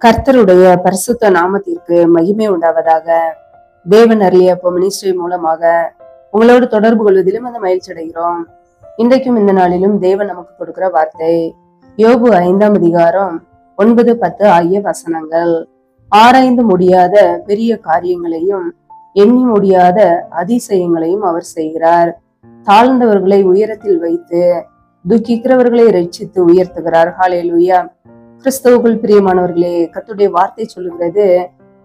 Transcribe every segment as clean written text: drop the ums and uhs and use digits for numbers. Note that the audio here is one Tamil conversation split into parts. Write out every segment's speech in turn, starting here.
கர்த்தருடைய பரிசுத்த நாமத்திற்கு மகிமை உண்டாவதாக. தேவன் அருளிய மினிஸ்ட்ரி மூலமாக உங்களோடு தொடர்பு கொள்வதிலும் அந்த மகிழ்ச்சி அடைகிறோம். இன்றைக்கும் இந்த நாளிலும் தேவன் நமக்கு கொடுக்கிற வார்த்தை யோபு 5ஆம் அதிகாரம் 9, 10 ஆகிய வசனங்கள். ஆராய்ந்து முடியாத பெரிய காரியங்களையும் எண்ணி முடியாத அதிசயங்களையும் அவர் செய்கிறார். தாழ்ந்தவர்களை உயரத்தில் வைத்து துக்கிக்கிறவர்களை ரட்சித்து உயர்த்துகிறார். ஹல்லேலூயா. கிறிஸ்தவுக்குள் பிரியமானவர்களே, கர்த்தருடைய வார்த்தை சொல்லுகிறது,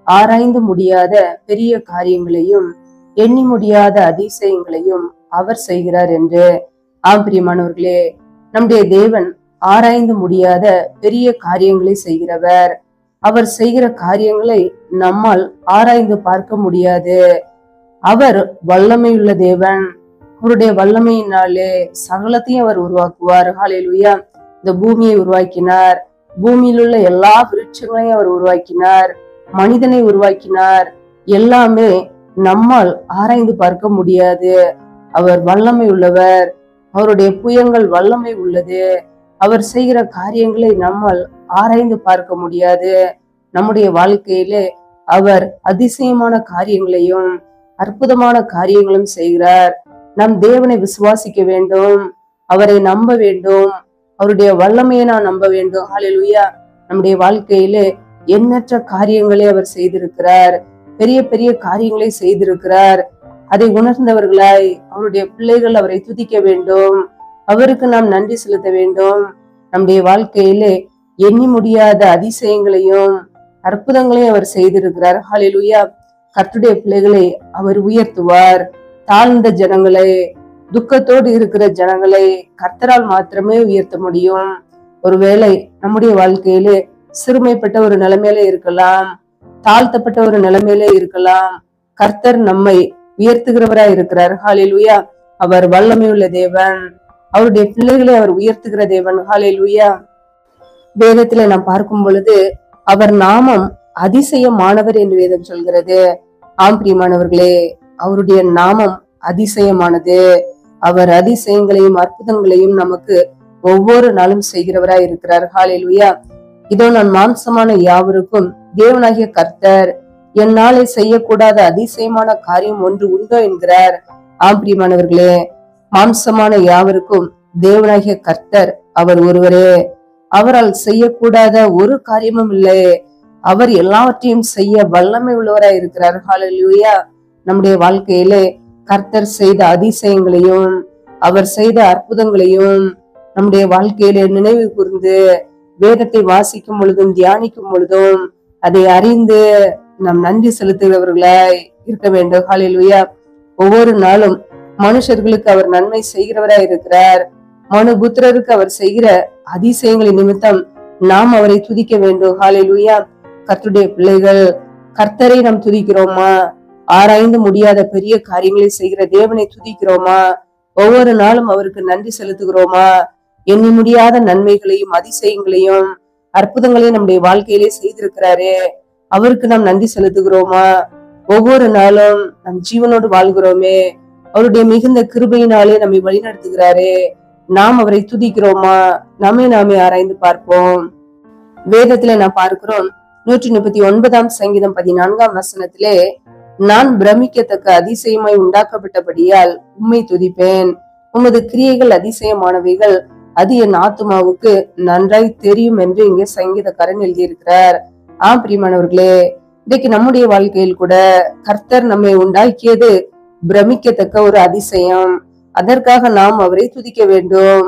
ஆராய்ந்து முடியாத பெரிய காரியங்களையும் எண்ணி முடியாத அதிசயங்களையும் அவர் செய்கிறார் என்று. ஆம் பிரியமானவர்களே, நம்முடைய தேவன் ஆராய்ந்து முடியாத பெரிய காரியங்களை செய்கிறவர். அவர் செய்கிற காரியங்களை நம்மால் ஆராய்ந்து பார்க்க முடியாது. அவர் வல்லமையுள்ள தேவன். அவருடைய வல்லமையினாலே சகலத்தையும் அவர் உருவாக்குவார். ஹல்லேலூயா. இந்த பூமியை உருவாக்கினார், பூமியில் உள்ள எல்லா விருட்சங்களையும் அவர் உருவாக்கினார், மனிதனை உருவாக்கினார். எல்லாமே நம்மால் ஆராய்ந்து பார்க்க முடியாது. அவர் வல்லமை உள்ளவர். அவருடைய புயங்கள் வல்லமை உள்ளது. அவர் செய்கிற காரியங்களை நம்மால் ஆராய்ந்து பார்க்க முடியாது. நம்முடைய வாழ்க்கையிலே அவர் அதிசயமான காரியங்களையும் அற்புதமான காரியங்களும் செய்கிறார். நம் தேவனை விசுவாசிக்க வேண்டும், அவரை நம்ப வேண்டும், அவருடைய வல்லமையை நான் நம்ப வேண்டும். ஹல்லேலூயா. நம்முடைய வாழ்க்கையிலே எண்ணற்ற காரியங்களை அவர் செய்திருக்கிறார். பெரிய பெரிய காரியங்களை செய்திருக்கிறார். அதை உணர்ந்தவர்களாய் அவருடைய பிள்ளைகள் அவரை துதிக்க வேண்டும். அவருக்கு நாம் நன்றி செலுத்த வேண்டும். நம்முடைய வாழ்க்கையிலே எண்ணி முடியாத அதிசயங்களையும் அற்புதங்களையும் அவர் செய்திருக்கிறார். ஹல்லேலூயா. கர்த்தருடைய பிள்ளைகளை அவர் உயர்த்துவார். தாழ்ந்த ஜனங்களை, துக்கத்தோடு இருக்கிற ஜனங்களை கர்த்தரால் மாத்திரமே உயர்த்த முடியும். ஒருவேளை நம்முடைய வாழ்க்கையிலே சிறுமைப்பட்ட ஒரு நிலைமையில இருக்கலாம், தாழ்த்தப்பட்ட ஒரு நிலைமையில இருக்கலாம். கர்த்தர் நம்மை உயர்த்துகிறவராய் இருக்கிறார். ஹல்லேலூயா. அவர் வல்லமையுள்ள தேவன். அவருடைய பிள்ளைகளை அவர் உயர்த்துகிற தேவன். ஹல்லேலூயா. வேதத்துல நாம் பார்க்கும் பொழுது அவர் நாமம் அதிசயமானவர் என்று வேதம் சொல்கிறது. ஆம் பிரியமானவர்களே, அவருடைய நாமம் அதிசயமானது. அவர் அதிசயங்களையும் அற்புதங்களையும் நமக்கு ஒவ்வொரு நாளும் செய்கிறவராய் இருக்கிறார். ஹல்லேலூயா. இதோ நான் மாம்சமான யாவருக்கும் தேவனாகிய கர்த்தர் என்னாலே செய்யக்கூடாத அதிசயமான காரியம் ஒன்று உண்டோ என்கிறார். ஆம் பிரியமானவர்களே, மாம்சமான யாவருக்கும் தேவனாகிய கர்த்தர் அவர் ஒருவரே. அவரால் செய்யக்கூடாத ஒரு காரியமும் இல்லை. அவர் எல்லாவற்றையும் செய்ய வல்லமை உள்ளவராய் இருக்கிறார். ஹல்லேலூயா. நம்முடைய வாழ்க்கையிலே கர்த்தர் செய்த அதிசயங்களையும் அவர் செய்த அற்புதங்களையும் நம்முடைய வாழ்க்கையில நினைவு கூர்ந்து வேதத்தை வாசிக்கும் பொழுதும் தியானிக்கும் பொழுதும் அதை அறிந்து நாம் நன்றி செலுத்துகிறவர்களாய் இருக்க வேண்டும். ஹல்லேலூயா. ஒவ்வொரு நாளும் மனுஷர்களுக்கு அவர் நன்மை செய்கிறவராய் இருக்கிறார். மனுபுத்திரருக்கு அவர் செய்கிற அதிசயங்களின் நிமித்தம் நாம் அவரை துதிக்க வேண்டும். ஹல்லேலூயா. கர்த்தருடைய பிள்ளைகள், கர்த்தரை நாம் துதிக்கிறோமா? ஆராய்ந்து முடியாத பெரிய காரியங்களை செய்கிற தேவனை துதிக்கிறோமா? ஒவ்வொரு நாளும் அவருக்கு நன்றி செலுத்துகிறோமா? எண்ணி முடியாத நன்மைகளையும் அதிசயங்களையும் அற்புதங்களையும் நம்முடைய வாழ்க்கையிலே செய்திருக்கிறாரு. அவருக்கு நாம் நன்றி செலுத்துகிறோமா? ஒவ்வொரு நாளும் நம் ஜீவனோடு வாழ்கிறோமே, அவருடைய மிகுந்த கிருபையினாலே நம்மை வழிநடத்துகிறாரு. நாம் அவரை துதிக்கிறோமா? நாமே ஆராய்ந்து பார்ப்போம். வேதத்துல நாம் பார்க்கிறோம், 139ஆம் சங்கீதம் 14ஆம் வசனத்திலே, நான் பிரமிக்கத்தக்க அதிசயமாய் உண்டாக்கப்பட்டபடியால் உம்மை துதிப்பேன். உமது கிரியைகள் அதிசயமானவைகள், அது என் ஆத்துமாவுக்கு நன்றாய் தெரியும் என்று இங்கே சங்கீதக்காரன் எழுதியிருக்கிறார். ஆம் பிரியமானவர்களே, இன்றைக்கு நம்முடைய வாழ்க்கையில் கூட கர்த்தர் நம்மை உண்டாக்கியது பிரமிக்கத்தக்க ஒரு அதிசயம். அதற்காக நாம் அவரை துதிக்க வேண்டும்.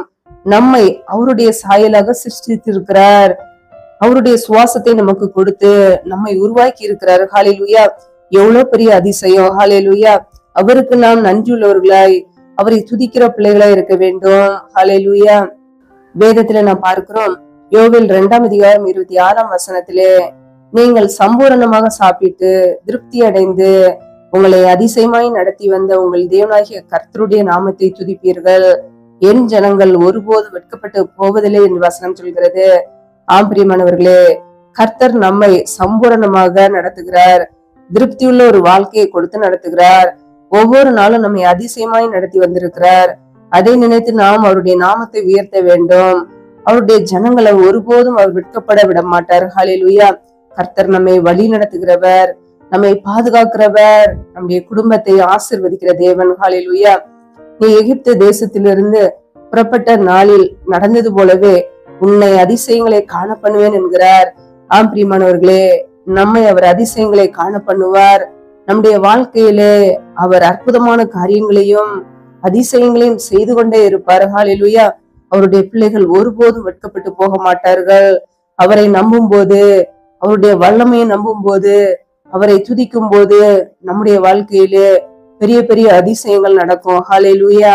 நம்மை அவருடைய சாயலாக சிருஷ்டித்திருக்கிறார். அவருடைய சுவாசத்தை நமக்கு கொடுத்து நம்மை உருவாக்கி இருக்கிறார். ஹல்லேலூயா. எவ்வளவு பெரிய அதிசயம். ஹல்லேலூயா. அவருக்கு நாம் நன்றியுள்ளவர்களாய் அவரை துதிக்கிற பிள்ளைகளாய் இருக்க வேண்டும். ஹல்லேலூயா. வேதத்துல நாம் பார்க்கிறோம், யோவேல் 2ஆம் அதிகாரம் 26ஆம் வசனத்திலே, நீங்கள் சம்பூரணமாக சாப்பிட்டு திருப்தி அடைந்து உங்களை அதிசயமாய் நடத்தி வந்த உங்கள் தேவனாகிய கர்த்தருடைய நாமத்தை துதிப்பீர்கள். என் ஜனங்கள் ஒருபோது வெட்கப்பட்டு போவதில்லை என்று வசனம் சொல்கிறது. ஆம் பிரியமானவர்களே, கர்த்தர் நம்மை சம்பூரணமாக நடத்துகிறார். திருப்தியுள்ள ஒரு வாழ்க்கையை கொடுத்து நடத்துகிறார். ஒவ்வொரு நாளும் நம்மை அதிசயமாய் நடத்தி வந்திருக்கிறார். அதை நினைத்து நாம் அவருடைய நாமத்தை உயர்த்த வேண்டும். அவருடைய ஜனங்களை ஒருபோதும் அவர் வெட்கப்பட விட மாட்டார். ஹல்லேலூயா. கர்த்தர் நம்மை வழி நடத்துகிறவர், நம்மை பாதுகாக்கிறவர், நம்முடைய குடும்பத்தை ஆசீர்வதிக்கிற தேவன். ஹல்லேலூயா. நீ எகிப்து தேசத்திலிருந்து புறப்பட்ட நாளில் நடந்தது போலவே உன்னை அதிசயங்களை காண பண்ணுவேன் என்கிறார். ஆம் பிரியமானவர்களே, நம்மை அவர் அதிசயங்களை காண பண்ணுவார். நம்முடைய வாழ்க்கையிலே அவர் அற்புதமான காரியங்களையும் அதிசயங்களையும் செய்து கொண்டே இருப்பார். ஹல்லேலூயா. அவருடைய பிள்ளைகள் ஒருபோதும் வெட்கப்பட்டு போக மாட்டார்கள். அவரை நம்பும் போது, அவருடைய வல்லமையை நம்பும் போது, அவரை துதிக்கும் போது நம்முடைய வாழ்க்கையிலே பெரிய பெரிய அதிசயங்கள் நடக்கும். ஹல்லேலூயா.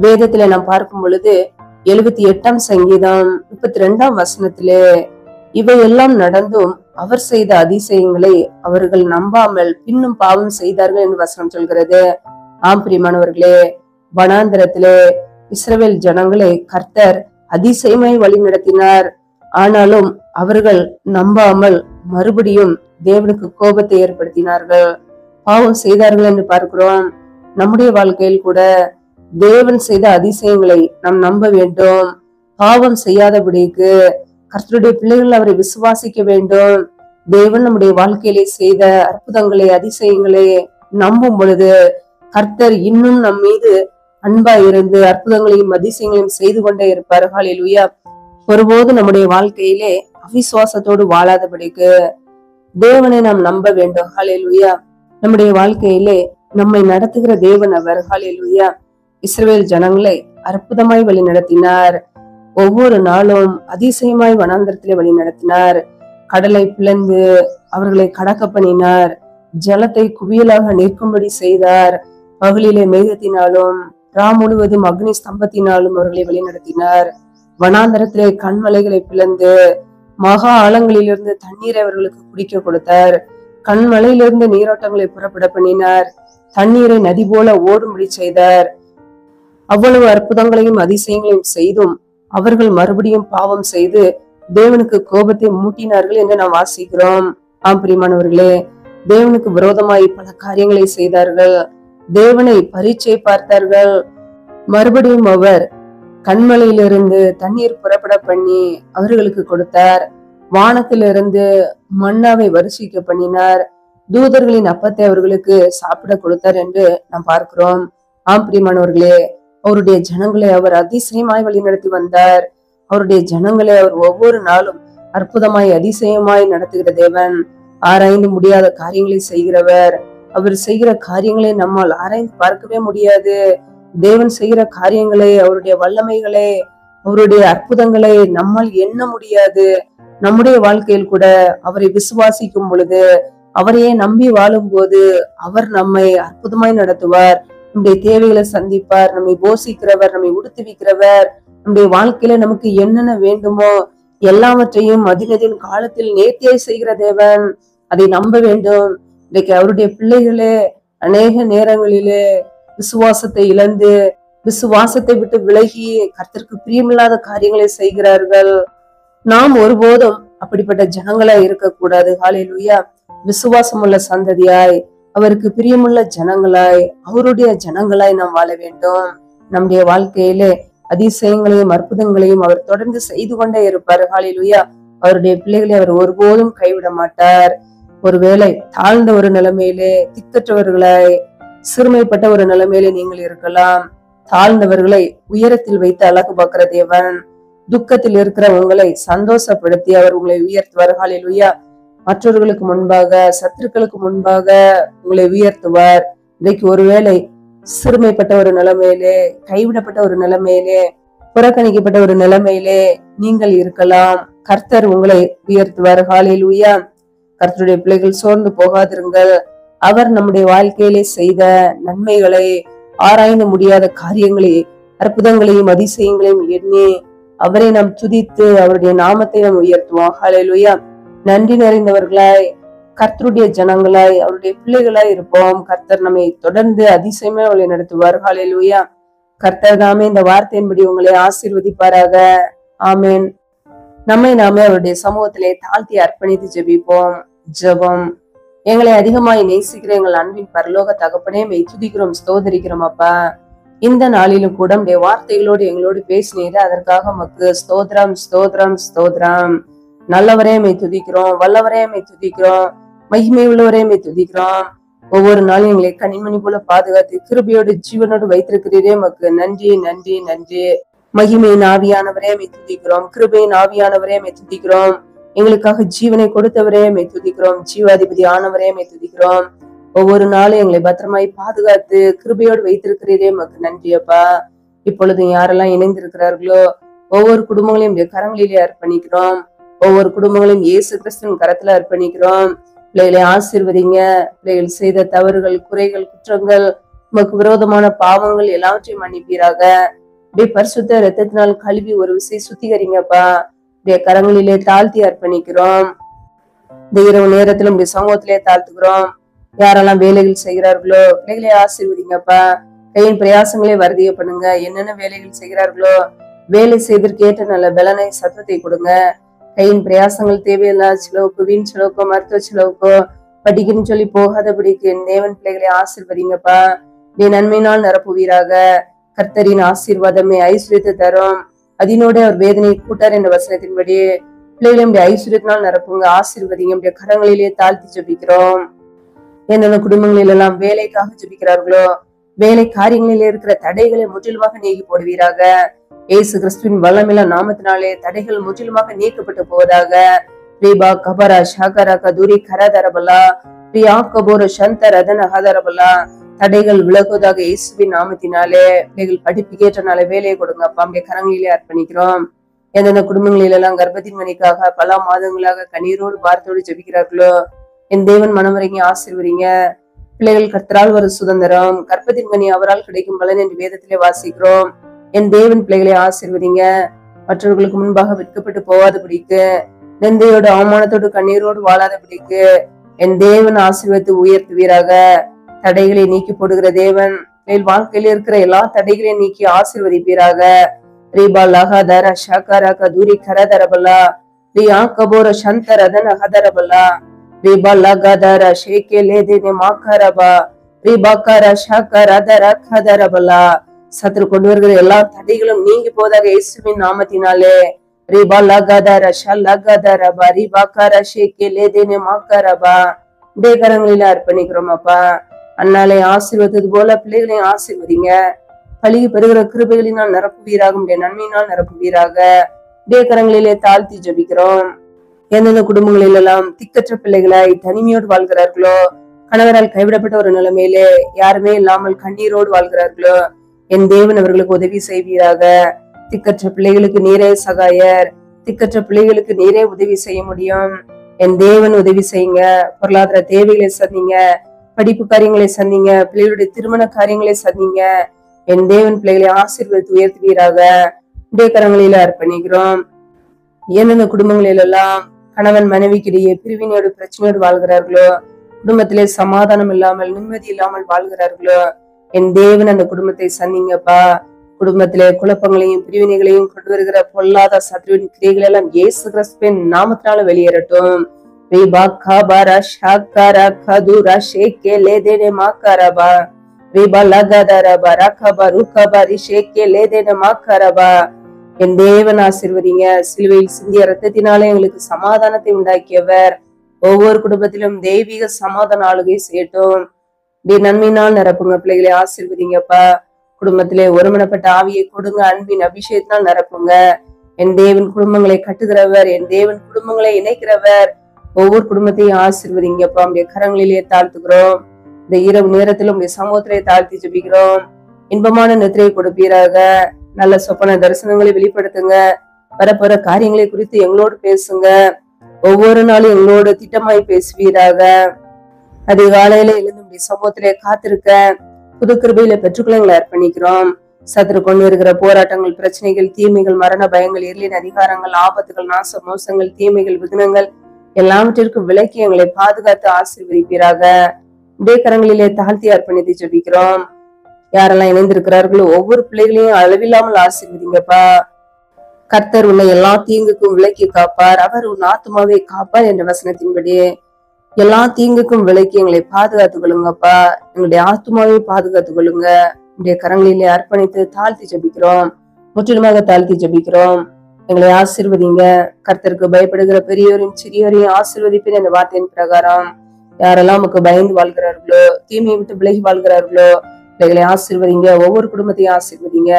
வேதத்துல நாம் பார்க்கும் பொழுது 78ஆம் சங்கீதம் 32ஆம் வசனத்திலே இவையெல்லாம் நடந்தும் அவர் செய்த அதிசயங்களை அவர்கள் நம்பாமல் பின்னும் பாவம் செய்தார்கள் என்று வசனம் சொல்கிறது. ஆம் பிரியமானவர்களே, வனாந்திரத்திலே இஸ்ரவேல் ஜனங்களை கர்த்தர் அதிசயமாய் வழி நடத்தினார். ஆனாலும் அவர்கள் நம்பாமல் மறுபடியும் தேவனுக்கு கோபத்தை ஏற்படுத்தினார்கள், பாவம் செய்தார்கள் என்று பார்க்கிறோம். நம்முடைய வாழ்க்கையில் கூட தேவன் செய்த அதிசயங்களை நாம் நம்ப வேண்டும். பாவம் செய்யாதபடிக்கு கர்த்தருடைய பிள்ளைகள் அவரை விசுவாசிக்க வேண்டும். தேவன் நம்முடைய வாழ்க்கையிலே செய்த அற்புதங்களை அதிசயங்களை நம்பும் பொழுது கர்த்தர் இன்னும் நம் மீது அன்பா இருந்து அற்புதங்களையும் அதிசயங்களையும் செய்து கொண்டே இருப்பார். ஹல்லேலூயா. ஒருபோது நம்முடைய வாழ்க்கையிலே அவிசுவாசத்தோடு வாழாதபடிக்கு தேவனை நாம் நம்ப வேண்டும். ஹல்லேலூயா. நம்முடைய வாழ்க்கையிலே நம்மை நடத்துகிற தேவன் அவர். ஹல்லேலூயா. இஸ்ரவேல் ஜனங்களை அற்புதமாய் வழி நடத்தினார். ஒவ்வொரு நாளும் அதிசயமாய் வனாந்தரத்திலே வழி நடத்தினார். கடலை பிளந்து அவர்களை கடக்க பண்ணினார். ஜலத்தை குவியலாக நிற்கும்படி செய்தார். பகலிலே மேகத்தினாலும் முழுவதும் அக்னி ஸ்தம்பத்தினாலும் அவர்களை வழி நடத்தினார். வனாந்தரத்திலே கண்மலைகளை பிளந்து மகா ஆழங்களிலிருந்து தண்ணீரை அவர்களுக்கு குடிக்க கொடுத்தார். கண்மலையிலிருந்து நீரோட்டங்களை புறப்பட பண்ணினார். தண்ணீரை நதி போல ஓடும்படி செய்தார். அவ்வளவு அற்புதங்களையும் அதிசயங்களையும் செய்தும் அவர்கள் மறுபடியும் பாவம் செய்து தேவனுக்கு கோபத்தை மூட்டினார்கள் என்று நாம் வாசிக்கிறோம். ஆம் பிரியமானவர்களே, தேவனுக்கு விரோதமாய் பல காரியங்களை செய்தார்கள். தேவனை பரீட்சை பார்த்தார்கள். மறுபடியும் அவர் கண்மலையிலிருந்து தண்ணீர் புறப்பட பண்ணி அவர்களுக்கு கொடுத்தார். வானத்திலிருந்து மன்னாவை வருஷிக்க பண்ணினார். தூதர்களின் அப்பத்தை அவர்களுக்கு சாப்பிட கொடுத்தார் என்று நாம் பார்க்கிறோம். ஆம் பிரியமானவர்களே, அவருடைய ஜனங்களை அவர் அதிசயமாய் வழி நடத்தி வந்தார். அவருடைய ஜனங்களை அவர் ஒவ்வொரு நாளும் அற்புதமாய் அதிசயமாய் நடத்துகிற தேவன். ஆராய்ந்து முடியாத காரியங்களை செய்கிறவர். அவர் செய்கிற காரியங்களை நம்மால் ஆராய்ந்து பார்க்கவே முடியாது. தேவன் செய்கிற காரியங்களை, அவருடைய வல்லமைகளை, அவருடைய அற்புதங்களை நம்மால் எண்ண முடியாது. நம்முடைய வாழ்க்கையில் கூட அவரை விசுவாசிக்கும் பொழுது, அவரையே நம்பி வாழும் போது அவர் நம்மை அற்புதமாய் நடத்துவார். நம்முடைய தேவைகளை சந்திப்பார். நம்மை போஷிக்கிறவர், நம்மை உடுத்துவிக்கிறவர். நம்முடைய வாழ்க்கையில நமக்கு என்னென்ன வேண்டுமோ எல்லாவற்றையும் அதினதின் காலத்தில் நேர்த்தியாய் செய்கிற தேவன். அதை நம்ப வேண்டும். இன்றைக்கு அவருடைய பிள்ளைகளே அநேக நேரங்களிலே விசுவாசத்தை இழந்து, விசுவாசத்தை விட்டு விலகி கர்த்தருக்கு பிரியமில்லாத காரியங்களை செய்கிறார்கள். நாம் ஒருபோதும் அப்படிப்பட்ட ஜனங்களாய் இருக்கக்கூடாது. ஹல்லேலூயா. விசுவாசம் உள்ள சந்ததியாய், அவருக்கு பிரியமுள்ள ஜனங்களாய், அவருடைய ஜனங்களாய் நாம் வாழ வேண்டும். நம்முடைய வாழ்க்கையிலே அதிசயங்களையும் அற்புதங்களையும் அவர் தொடர்ந்து செய்து கொண்டே இருப்பார். ஹல்லேலூயா. அவருடைய பிள்ளைகளை அவர் ஒருபோதும் கைவிட மாட்டார். ஒருவேளை தாழ்ந்த ஒரு நிலைமையிலே, திக்கற்றவர்களாய், சிறுமைப்பட்ட ஒரு நிலைமையிலே நீங்கள் இருக்கலாம். தாழ்ந்தவர்களை உயரத்தில் வைத்து அழகு பார்க்கிற தேவன். துக்கத்தில் இருக்கிற உங்களை சந்தோஷப்படுத்தி அவர் உங்களை உயர்த்துவார். ஹல்லேலூயா. மற்றவர்களுக்கு முன்பாக, சத்துருக்களுக்கு முன்பாக உங்களை உயர்த்துவார். இன்றைக்கு ஒருவேளை சிறுமைப்பட்ட ஒரு நிலைமையிலே, கைவிடப்பட்ட ஒரு நிலைமையிலே, புறக்கணிக்கப்பட்ட ஒரு நிலைமையிலே நீங்கள் இருக்கலாம். கர்த்தர் உங்களை உயர்த்துவார். ஹல்லேலூயா. கர்த்தருடைய பிள்ளைகள் சோர்ந்து போகாதிருங்கள். அவர் நம்முடைய வாழ்க்கையிலே செய்த நன்மைகளை, ஆராய்ந்து முடியாத காரியங்களை, அற்புதங்களையும் அதிசயங்களையும் எண்ணி அவரை நாம் துதித்து அவருடைய நாமத்தை நாம் உயர்த்துவோம். ஹல்லேலூயா. நன்றி நிறைந்தவர்களாய், கர்த்தருடைய ஜனங்களாய், அவருடைய பிள்ளைகளாய் இருப்போம். கர்த்தர் நம்மை தொடர்ந்து அதிசயமா அவளை நடத்துவார். ஹல்லேலூயா. கர்த்தர் தாமே இந்த வார்த்தையின்படி உங்களை ஆசீர்வதிப்பாராக. ஆமேன். நம்மை நாமே அவருடைய சமூகத்திலே தாழ்த்தி அர்ப்பணித்து ஜெபிப்போம். ஜெபம். எங்களை அதிகமாய் நேசிக்கிற எங்கள் அன்பின் பரலோக தகப்பனே, மெய் துதிக்கிறோம், ஸ்தோதரிக்கிறோம். அப்பா, இந்த நாளிலும் கூட வார்த்தைகளோடு எங்களோடு பேசினீர். அதற்காக உமக்கு ஸ்தோத்ரம், ஸ்தோத்ரம், ஸ்தோத்ரம். நல்லவரே மை துதிக்கிறோம், வல்லவரே மை துதிக்கிறோம், மகிமை உள்ளவரே மை துதிக்கிறோம். ஒவ்வொரு நாளும் எங்களை கனிமணி போல பாதுகாத்து கிருபையோடு ஜீவனோடு வைத்திருக்கிறீரே மக்கு நன்றி நன்றி நன்றி. மகிமையின் ஆவியானவரே மை துதிக்கிறோம், கிருபையின் ஆவியானவரே மை துதிக்கிறோம், எங்களுக்காக ஜீவனை கொடுத்தவரே மை துதிக்கிறோம், ஜீவாதிபதி ஆனவரே மை துதிக்கிறோம். ஒவ்வொரு நாளும் எங்களை பத்திரமாய் பாதுகாத்து கிருபையோடு வைத்திருக்கிறீரே மக்கு நன்றி அப்பா. இப்பொழுது யாரெல்லாம் இணைந்திருக்கிறார்களோ ஒவ்வொரு குடும்பங்களையும் கரங்களிலே அர்ப்பணிக்கிறோம். ஒவ்வொரு குடும்பங்களையும் இயேசு கிறிஸ்துவின் கரத்துல அர்ப்பணிக்கிறோம். பிள்ளைகளை ஆசீர்வதிங்க. பிள்ளைகள் செய்த தவறுகள், குறைகள், குற்றங்கள், உமக்கு விரோதமான பாவங்கள் எல்லாவற்றையும் மன்னிப்பீராக. அப்படியே பரிசுத்த இரத்தத்தினால் கழுவி ஒரு விசை சுத்திகரிங்கப்பா. அப்படியே கரங்களிலே தாழ்த்தி அர்ப்பணிக்கிறோம். இந்த இரவு நேரத்திலும் இப்படி சமூகத்திலே தாழ்த்துக்கிறோம். யாரெல்லாம் வேலைகள் செய்கிறார்களோ பிள்ளைகளை ஆசீர்வதிங்கப்பா. கையின் பிரயாசங்களே வருதிய பண்ணுங்க. என்னென்ன வேலைகள் செய்கிறார்களோ வேலை செய்வதற்கு ஏற்ற நல்ல பலனை சத்தத்தை கொடுங்க. கையின் பிரயாசங்கள் தேவையில்லாத செலவுக்கோ, வீண் செலவுக்கோ, மருத்துவ செலவுக்கோ, படிக்கணும்னு சொல்லி போகாதபடிக்கு என் தேவன் பிள்ளைகளை ஆசீர்வதிங்கப்பா. நீ நன்மையினால் நிரப்புவீராக. கர்த்தரின் ஆசீர்வாதமே ஐஸ்வர்யத்தை தரும், அதனோட அவர் வேதனை கூட்டார் என்ற வசனத்தின்படி பிள்ளைகளை ஐஸ்வர்யத்தினால் நிரப்புங்க, ஆசீர்வதிங்க. கரங்களிலே தாழ்த்தி ஜபிக்கிறோம். என்னென்ன குடும்பங்களில் எல்லாம் வேலைக்காக ஜபிக்கிறார்களோ வேலை காரியங்களில் இருக்கிற தடைகளை முற்றிலுமாக நீக்கி போடுவீராக. இயேசு கிறிஸ்துவின் வல்லமையில நாமத்தினாலே தடைகள் முற்றிலுமாக நீக்கப்பட்டு போவதாக. ரீபா கபரா ஷாகரா கதூரி கரதரபலா பிரியா கபோர சந்த ரதன ஹதரபலா. தடைகள் விலகுவதாக இயேசுவின் நாமத்தினாலே. பிள்ளைகள் படிப்புக்கேற்றனால வேலையை கொடுங்க அப்பா. அப்படியே கரங்களிலே அர்ப்பணிக்கிறோம். எந்தெந்த குடும்பங்களில் எல்லாம் கர்ப்பத்தின் மணிக்காக பல மாதங்களாக கண்ணீரோடு வார்த்தையோடு ஜெபிக்கிறார்களோ என் தேவன் மனவரைங்க ஆசீர்வதிங்க. பிள்ளைகள் கர்த்தரால் ஒரு சுதந்திரம், கர்ப்பத்தின் கனி அவரால் கிடைக்கும் பலன் என்று வேதத்திலே வாசிக்கிறோம். என் தேவன் பிள்ளைகளை ஆசீர்வதிங்க. மற்றவர்களுக்கு முன்பாக விற்கப்பட்டு போகாதபடிக்கு, நெந்தையோடு அவமானத்தோடு கண்ணீரோடு வாழாதபடிக்கு என் தேவன் ஆசீர்வதித்து உயர்த்துவீராக. தடைகளை நீக்கி போடுகிற தேவன் வாழ்க்கையில இருக்கிற எல்லா தடைகளையும் நீக்கி ஆசீர்வதிப்பீராக. ரீபா லஹதர ஷகர கதூரி கரதரபலா ரியா கபோர சந்தரதன ஹதரபலா ரீபா லகதர ஷேகேலே தேனே மாக்கரபா ரீபா கர ஷகர தர கதரபலா. சத்துரு கொண்டு வருகிற எல்லா தடைகளும் நீங்கி போதாக இயேசுவின் நாமத்தினாலே. ரீபா லகதர ஷலகதரபா ரீபா கர ஷேகேலே தேனே மாக்கரபா. கரங்களில அர்ப்பணிக்கிறோம் அப்பா. அண்ணாலே ஆசீர்வதித்தது போல பிள்ளைகளையும் ஆசீர்வதிங்க. பழகி பெறுகிற கிருபைகளினால் நிரப்புவீராக, நன்மையினால் நிரப்புவீராக. கரங்களிலே தாழ்த்தி ஜபிக்கிறோம். எந்தெந்த குடும்பங்களில் எல்லாம் திக்கற்ற பிள்ளைகளாய் தனிமையோடு வாழ்கிறார்களோ, கணவரால் கைவிடப்பட்ட ஒரு நிலைமையிலே யாருமே இல்லாமல் கண்ணீரோடு வாழ்கிறார்களோ என் தேவன் அவர்களுக்கு உதவி செய்வீராக. திக்கற்ற பிள்ளைகளுக்கு நீரே சகாயர், திக்கற்ற பிள்ளைகளுக்கு நீரே உதவி செய்ய முடியும். என் தேவன் உதவி செய்யுங்க. பொருளாதார தேவைகளை சந்திங்க, படிப்பு காரியங்களை சந்திங்க, பிள்ளைகளுடைய திருமண காரியங்களை சந்திங்க. என் தேவன் பிள்ளைகளை ஆசீர்வதித்து உயர்த்துவீராக. கரங்களில அர்ப்பணிக்கிறோம். எந்தெந்த குடும்பங்களில் எல்லாம் கணவன் மனைவிக்கிடையே பிரிவினையோடு பிரச்சனையோடு வாழ்கிறார்களோ, குடும்பத்திலே சமாதானம் இல்லாமல் நிம்மதி இல்லாமல் வாழ்கிறார்களோ என் தேவன் அந்த குடும்பத்தை சந்திங்கப்பா. குடும்பத்திலே குழப்பங்களையும் பிரிவினைகளையும் கொண்டு வருகிற பொல்லாத சத்ருவின் கிரியைகள் எல்லாம் இயேசு கிறிஸ்துவின் நாமத்தினால வெளியேறட்டும். ரீபா கபரா ஷகரா கதுரா ஷேகேலே தேனே மாக்கரபா ரீபா லகதரபா ரகபா ருகபா ரிஷேகேலே தேனே மாக்கரபா. என் தேவன் ஆசீர்வதிங்க. சிலுவையில் சிந்திய ரத்தத்தினாலே எங்களுக்கு சமாதானத்தை உண்டாக்கியவர். ஒவ்வொரு குடும்பத்திலும் தெய்வீக சமாதான ஆளுகை செய்யட்டும். நன்மையினால் நிரப்புங்க. பிள்ளைகளை ஆசீர்வதிங்கப்பா. குடும்பத்திலே ஒருமனப்பட்ட ஆவியை கொடுங்க. அன்பின் அபிஷேகத்தினால் நிரப்புங்க. என் தேவன் குடும்பங்களை கட்டுகிறவர், என் தேவன் குடும்பங்களை இணைக்கிறவர். ஒவ்வொரு குடும்பத்தையும் ஆசீர்வதிங்கப்பா. நம்முடைய கரங்களிலே தாழ்த்துக்கிறோம். இந்த இரவு நேரத்திலும் உங்களுடைய சமூகத்திலே தாழ்த்தி ஜெபிக்கிறோம். இன்பமான நித்திரையை கொடுப்பீராக. நல்ல சொப்பன தரிசனங்களை வெளிப்படுத்துங்க. வரப்போற காரியங்களை குறித்து எங்களோடு பேசுங்க. ஒவ்வொரு நாளும் எங்களோடு திட்டமாய் பேசுவீராக. அதிகாலையில எழுந்து சமூகத்திலே காத்திருக்க புது கிருபையில பெற்றுக்கொள்ள அர்ப்பணிக்கிறோம். சத்துரு கொண்டு வருகிற போராட்டங்கள், பிரச்சனைகள், தீமைகள், மரண பயங்கள், இருளின் அதிகாரங்கள், ஆபத்துகள், நாச மோசங்கள், தீமைகள், விக்னங்கள் எல்லாவற்றிற்கும் விலக்கி எங்களை பாதுகாத்து ஆசீர்வதிப்பீராக. கரங்களிலே தாழ்த்தி அர்ப்பணித்து ஜெபிக்கிறோம். யாரெல்லாம் இணைந்திருக்கிறார்களோ ஒவ்வொரு பிள்ளைகளையும் அளவில்லாமல் ஆசீர்வதிங்கப்பா. கர்த்தர் உன்னை எல்லா தீங்குக்கும் விலக்கி காப்பார், அவர் உன் ஆத்மாவை காப்பார் என்ற வசனத்தின்படி எல்லா தீங்குக்கும் விலக்கி எங்களை பாதுகாத்துக் கொள்ளுங்கப்பா. எங்களுடைய ஆத்மாவை பாதுகாத்துக் கொள்ளுங்க. கரங்களிலே அர்ப்பணித்து தாழ்த்தி ஜெபிக்கிறோம். முற்றிலுமாக தாழ்த்தி ஜெபிக்கிறோம். எங்களை ஆசீர்வதிங்க. கர்த்தருக்கு பயப்படுகிற பெரியோரையும் சிறியோரையும் ஆசீர்வதிப்பின் இந்த வார்த்தையின் பிரகாரம் யாரெல்லாம் நமக்கு பயந்து வாழ்கிறார்களோ, தீமையை விட்டு விலகி வாழ்கிறார்களோ, எங்களை ஆசீர்வதிங்க. ஒவ்வொரு குடும்பத்தையும் ஆசீர்வதிங்க.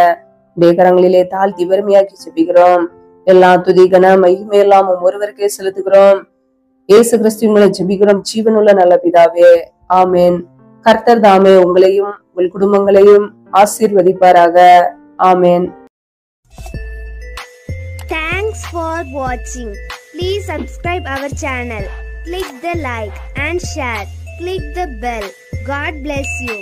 கரங்களிலே தாழ்த்தி வறுமையாக்கி செபிக்கிறோம். எல்லா துதி கன மகிமை எல்லாம் ஒருவருக்கே செலுத்துகிறோம். இயேசு கிறிஸ்துவங்களை ஜெபிக்கிறோம் ஜீவனுள்ள நல்ல பிதாவே, ஆமேன். கர்த்தர் தாமே உங்களையும் உங்கள் குடும்பங்களையும் ஆசீர்வதிப்பாராக. ஆமேன். Thanks for watching. Please subscribe our channel. Click the like and share. Click the bell. God bless you.